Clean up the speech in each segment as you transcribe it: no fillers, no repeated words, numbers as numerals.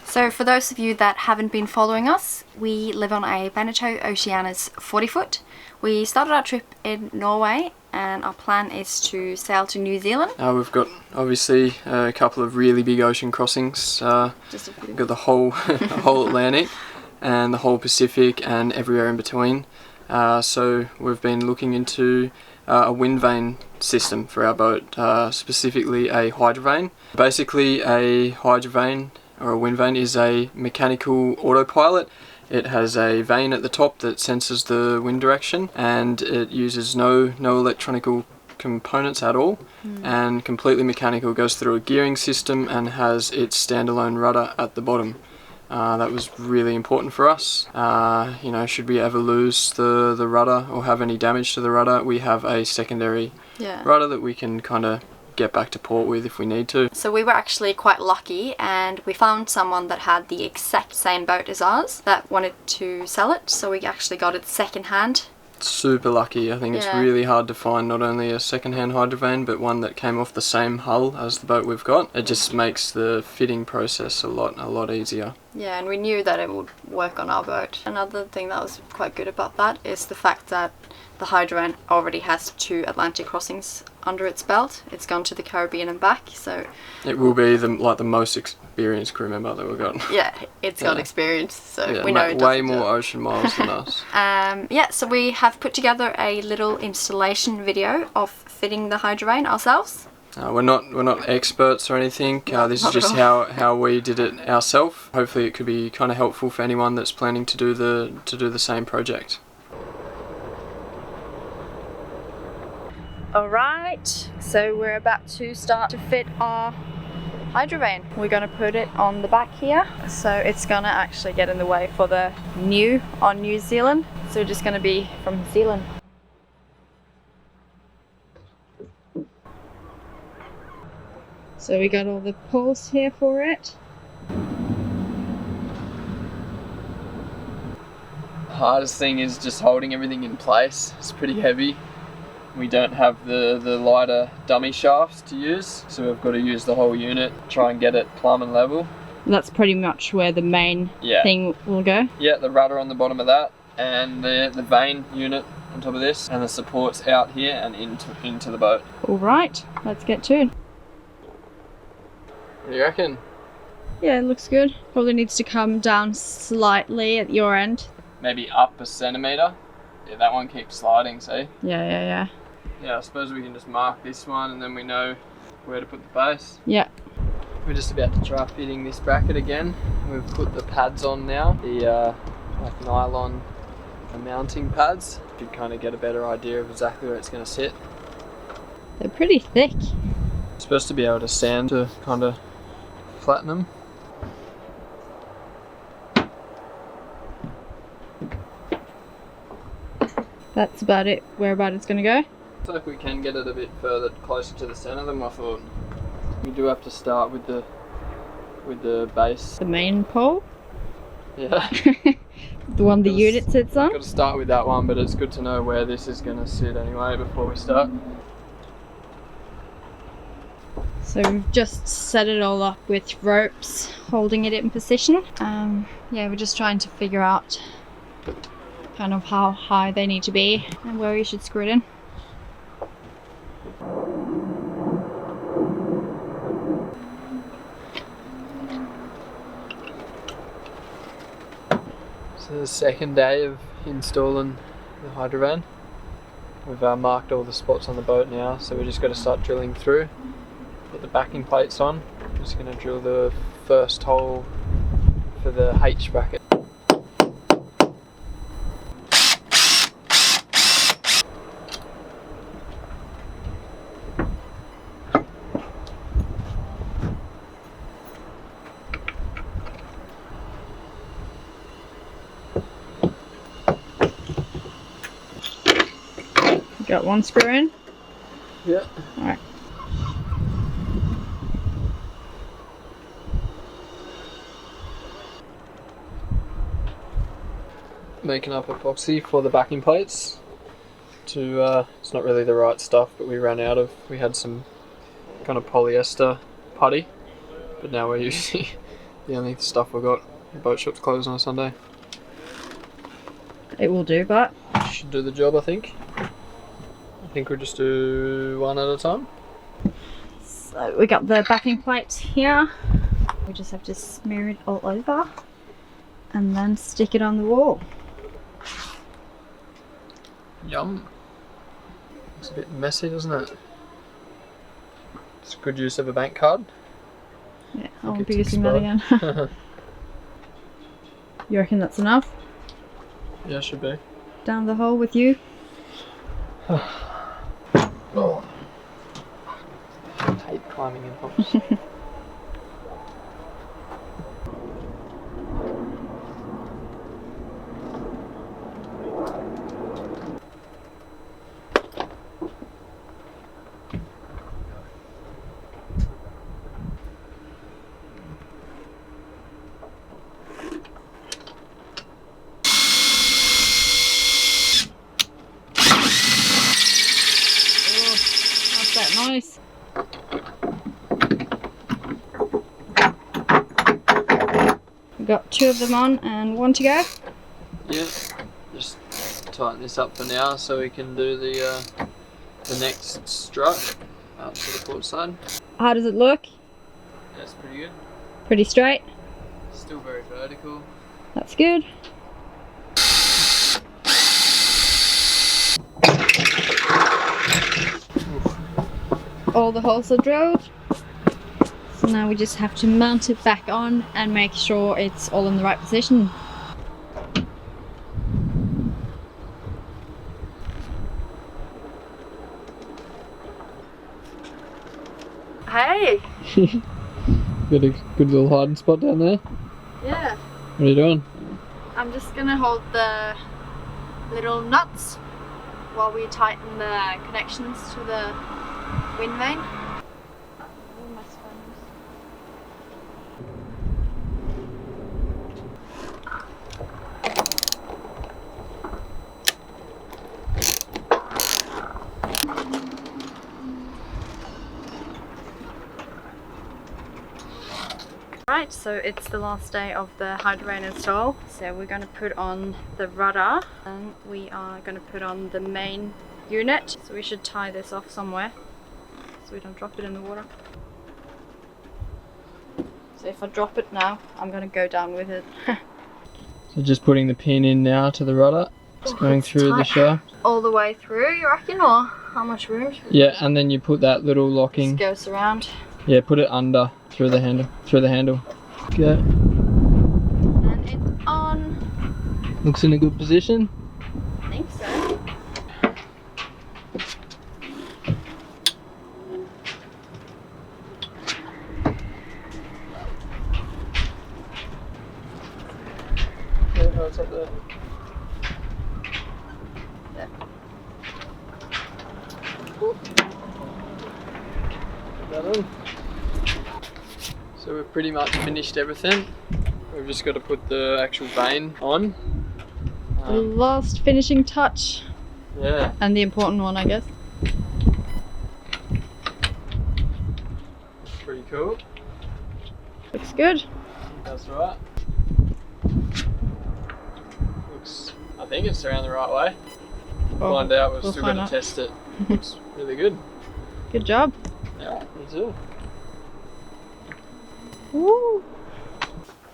So for those of you that haven't been following us, we live on a Beneteau Oceanis 40 foot. We started our trip in Norway and our plan is to sail to New Zealand. We've got obviously a couple of really big ocean crossings. We've got the whole, whole Atlantic and the whole Pacific and everywhere in between. So we've been looking into a wind vane system for our boat, specifically a HYDROVANE. Basically a HYDROVANE or a wind vane is a mechanical autopilot. It has a vane at the top that senses the wind direction and it uses no electronic components at all and completely mechanical. It goes through a gearing system and has its standalone rudder at the bottom. That was really important for us. You know, should we ever lose the rudder or have any damage to the rudder, we have a secondary rudder that we can kind of get back to port with if we need to. So we were actually quite lucky and we found someone that had the exact same boat as ours that wanted to sell it, so we actually got it second hand. Super lucky. I think it's really hard to find not only a second-hand HYDROVANE but one that came off the same hull as the boat we've got. It just makes the fitting process a lot easier. Yeah, and we knew that it would work on our boat. Another thing that was quite good about that is the fact that the HYDROVANE already has 2 Atlantic crossings under its belt. It's gone to the Caribbean and back, so it will be the most experienced crew member that we've got. Yeah, it's got experience, so we know it way more ocean miles than us. Yeah, so we have put together a little installation video of fitting the HYDROVANE ourselves. We're not experts or anything. This is just how we did it ourselves. Hopefully, it could be kind of helpful for anyone that's planning to do the same project. Alright, so we're about to start to fit our HYDROVANE. We're going to put it on the back here, so it's going to actually get in the way for the New Zealand. So we're just going to be from New Zealand. So we got all the poles here for it. Hardest thing is just holding everything in place. It's pretty heavy. We don't have the lighter dummy shafts to use, so we've got to use the whole unit, try and get it plumb and level. That's pretty much where the main thing will go? Yeah, the rudder on the bottom of that, and the vane unit on top of this, and the supports out here and into the boat. Alright, let's get to it. What do you reckon? Yeah, it looks good. Probably needs to come down slightly at your end. Maybe up a centimetre. Yeah, that one keeps sliding, see? Yeah. yeah, I suppose we can just mark this one and then we know where to put the base. Yeah. We're just about to try fitting this bracket again. We've put the pads on now, the like nylon mounting pads. You kind of get a better idea of exactly where it's going to sit. They're pretty thick. You're supposed to be able to sand to kind of flatten them. That's about it, where about it's going to go. Looks like we can get it a bit further closer to the centre than I thought. We do have to start with the base. The main pole? Yeah. The one the unit sits on? Got to start with that one, but it's good to know where this is going to sit anyway before we start. So we've just set it all up with ropes holding it in position. Yeah, we're just trying to figure out kind of how high they need to be and where we should screw it in. So the second day of installing the HYDROVANE. We've marked all the spots on the boat now, so we just got to start drilling through. Put the backing plates on. I'm just going to drill the first hole for the H bracket. Got one screw in? Yeah. Alright. Making up epoxy for the backing plates. It's not really the right stuff, but we ran out of. We had some kind of polyester putty, but now we're using the only stuff we've got. The boat shop's closed on a Sunday. It will do, but Should do the job, I think. I think we'll just do one at a time. so we got the backing plate here. We just have to smear it all over and then stick it on the wall. Yum. Looks a bit messy, doesn't it? It's a good use of a bank card. Yeah, I won't be using that again. You reckon that's enough? Yeah, should be. Down the hole with you? Oh. I hate climbing in holes. That noise. We've got two of them on and one to go. Yeah, just tighten this up for now so we can do the next strut out to the port side. How does it look? That's pretty good. Pretty straight. Still very vertical. That's good. All the holes are drilled. So now we just have to mount it back on and make sure it's all in the right position. Hey! Got a good little hiding spot down there. Yeah. What are you doing? I'm just gonna hold the little nuts while we tighten the connections to the wind vane. Right, so it's the last day of the HYDROVANE install. So we're going to put on the rudder and we are going to put on the main unit. So we should tie this off somewhere so we don't drop it in the water. So if I drop it now, I'm going to go down with it. So just putting the pin in now to the rudder. It's going through the shaft. All the way through, you reckon, or how much room? Yeah, and then you put that little locking. Just goes around. Yeah, put it under through the handle. Okay. And it's on. Looks in a good position. I think so. Yeah, oh, it's up there. There. That on. So we've pretty much finished everything. We've just got to put the actual vane on. The last finishing touch. Yeah. And the important one, I guess. Pretty cool. Looks good. That's right. I think it's around the right way. We'll find out. We've still got to test it. Looks really good. Good job. Yeah, me too. Woo.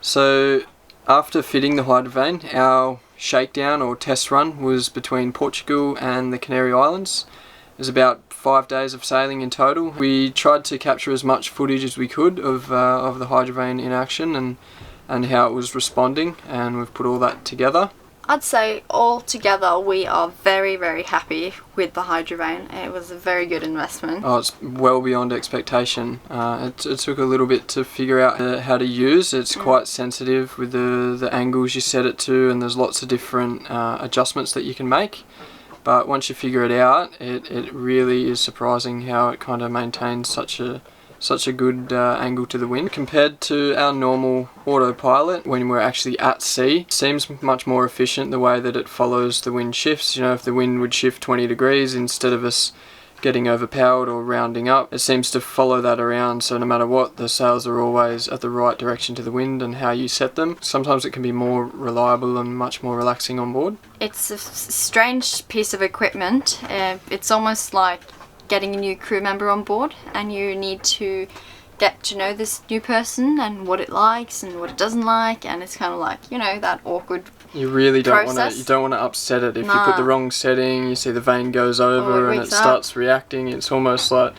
So after fitting the HYDROVANE, our shakedown or test run was between Portugal and the Canary Islands. It was about 5 days of sailing in total. We tried to capture as much footage as we could of the HYDROVANE in action and how it was responding, and we've put all that together. I'd say all together we are very, very happy with the HYDROVANE. It was a very good investment. Oh, it's well beyond expectation. It took a little bit to figure out how to use. It's quite sensitive with the angles you set it to, and there's lots of different adjustments that you can make. But once you figure it out, it really is surprising how it kind of maintains such a good angle to the wind. Compared to our normal autopilot when we're actually at sea, it seems much more efficient the way that it follows the wind shifts. You know, if the wind would shift 20 degrees, instead of us getting overpowered or rounding up, it seems to follow that around, so no matter what, the sails are always at the right direction to the wind and how you set them. Sometimes it can be more reliable and much more relaxing on board. It's a strange piece of equipment. It's almost like getting a new crew member on board, and you need to get to know this new person and what it likes and what it doesn't like, and it's kind of like, you know, that awkward You really don't process. You don't want to upset it. If you put the wrong setting, you see the vane goes over and it starts reacting. It's almost like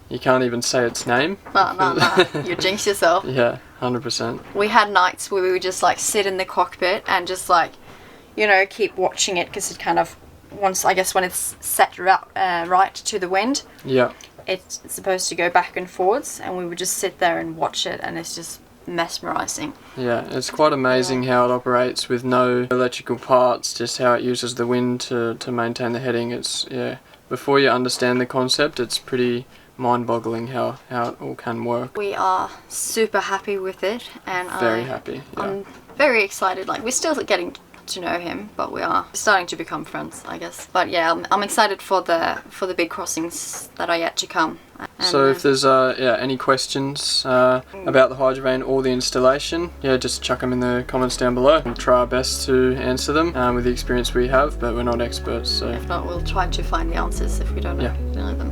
you can't even say its name. No. You jinx yourself. Yeah, 100%. We had nights where we would just like sit in the cockpit and just like, you know, keep watching it, because it kind of, once, I guess, when it's set right to the wind, yeah, it's supposed to go back and forwards, and we would just sit there and watch it, and it's just mesmerizing. Yeah, it's quite amazing how it operates with no electrical parts, just how it uses the wind to maintain the heading. It's, yeah, before you understand the concept, it's pretty mind-boggling how it all can work. We are super happy with it, and very happy. Yeah. I'm very excited. Like, we're still getting to know him, but we are starting to become friends, I guess. But yeah, I'm excited for the big crossings that are yet to come. And so if there's any questions about the HYDROVANE or the installation, just chuck them in the comments down below. We'll try our best to answer them with the experience we have, but we're not experts. So if not, we'll try to find the answers if we don't know them.